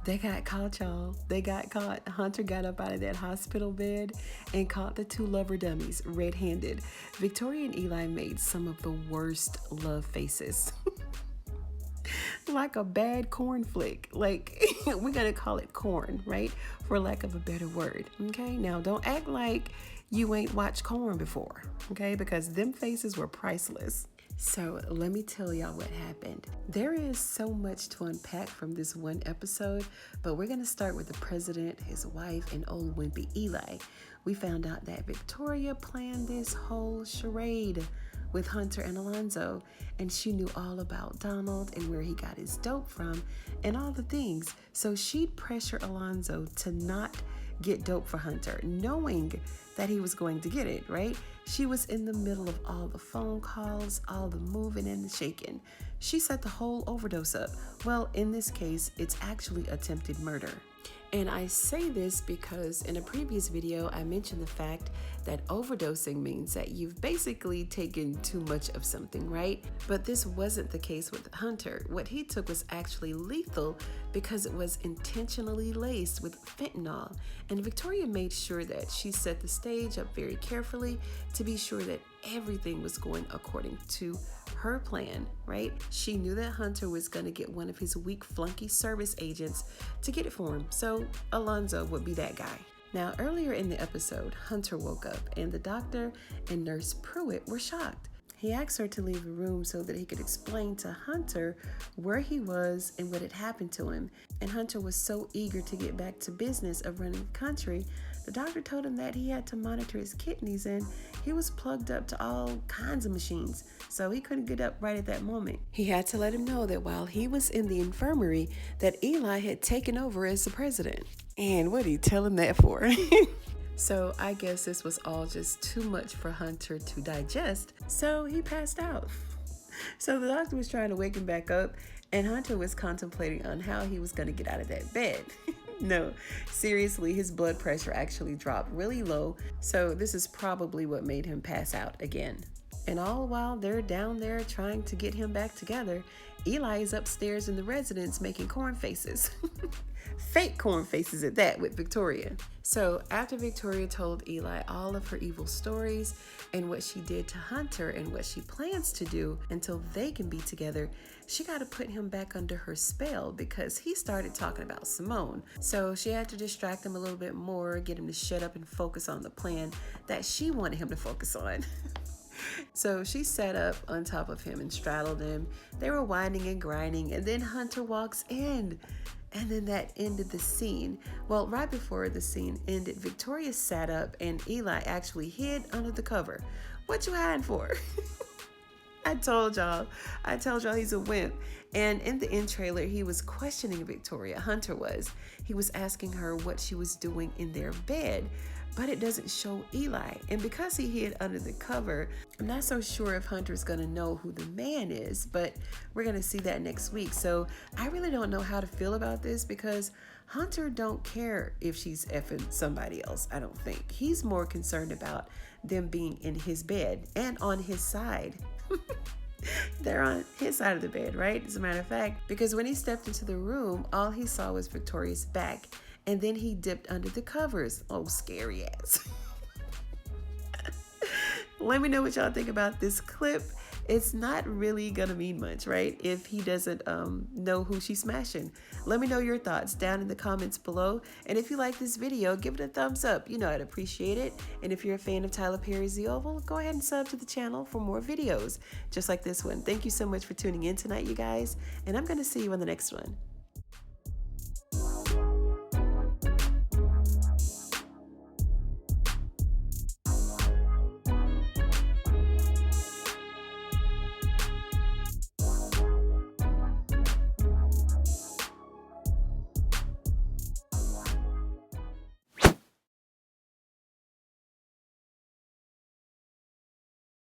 They got caught, y'all. They got caught. Hunter got up out of that hospital bed and caught the two lover dummies red-handed. Victoria and Eli made some of the worst love faces. Like a bad corn flick. Like, we're gonna call it corn, right? For lack of a better word. Okay, now don't act like you ain't watched corn before, okay? Because them faces were priceless. So let me tell y'all what happened. There is so much to unpack from this one episode, but we're gonna start with the president, his wife, and old wimpy Eli. We found out that Victoria planned this whole charade with Hunter and Alonzo, and she knew all about Donald and where he got his dope from and all the things. So she'd pressure Alonzo to not get dope for Hunter, knowing that he was going to get it, right? She was in the middle of all the phone calls, all the moving and the shaking. She set the whole overdose up. Well, in this case, it's actually attempted murder. And I say this because in a previous video, I mentioned the fact that overdosing means that you've basically taken too much of something, right? But this wasn't the case with Hunter. What he took was actually lethal because it was intentionally laced with fentanyl. And Victoria made sure that she set the stage up very carefully to be sure that everything was going according to her plan, right? She knew that Hunter was going to get one of his weak flunky service agents to get it for him, so Alonzo would be that guy. Now, earlier in the episode, Hunter woke up and the doctor and Nurse Pruitt were shocked. He asked her to leave the room so that he could explain to Hunter where he was and what had happened to him. And Hunter was so eager to get back to business of running the country, the doctor told him that he had to monitor his kidneys and he was plugged up to all kinds of machines, so he couldn't get up right at that moment. He had to let him know that while he was in the infirmary, that Eli had taken over as the president. And what did he tell him that for? So I guess this was all just too much for Hunter to digest, so he passed out. So the doctor was trying to wake him back up, and Hunter was contemplating on how he was going to get out of that bed. No, seriously, his blood pressure actually dropped really low, so this is probably what made him pass out again. And all while they're down there trying to get him back together, Eli is upstairs in the residence making corn faces. Fake corn faces at that with Victoria. So after Victoria told Eli all of her evil stories and what she did to Hunter and what she plans to do until they can be together, she got to put him back under her spell because he started talking about Simone. So she had to distract him a little bit more, get him to shut up and focus on the plan that she wanted him to focus on. So she sat up on top of him and straddled him. They were whining and grinding, and then Hunter walks in. And then that ended the scene. Well, right before the scene ended, Victoria sat up and Eli actually hid under the cover. What you hiding for? I told y'all he's a wimp. And in the end trailer, he was questioning Victoria, Hunter was. He was asking her what she was doing in their bed, but it doesn't show Eli. And because he hid under the cover, I'm not so sure if Hunter's gonna know who the man is, but we're gonna see that next week. So I really don't know how to feel about this because Hunter don't care if she's effing somebody else, I don't think. He's more concerned about them being in his bed and on his side. They're on his side of the bed, right? As a matter of fact, because when he stepped into the room, all he saw was Victoria's back, and then he dipped under the covers. Oh, scary ass. Let me know what y'all think about this clip. It's not really gonna mean much, right? If he doesn't know who she's smashing. Let me know your thoughts down in the comments below. And if you like this video, give it a thumbs up. You know I'd appreciate it. And if you're a fan of Tyler Perry's The Oval, go ahead and sub to the channel for more videos just like this one. Thank you so much for tuning in tonight, you guys. And I'm gonna see you on the next one.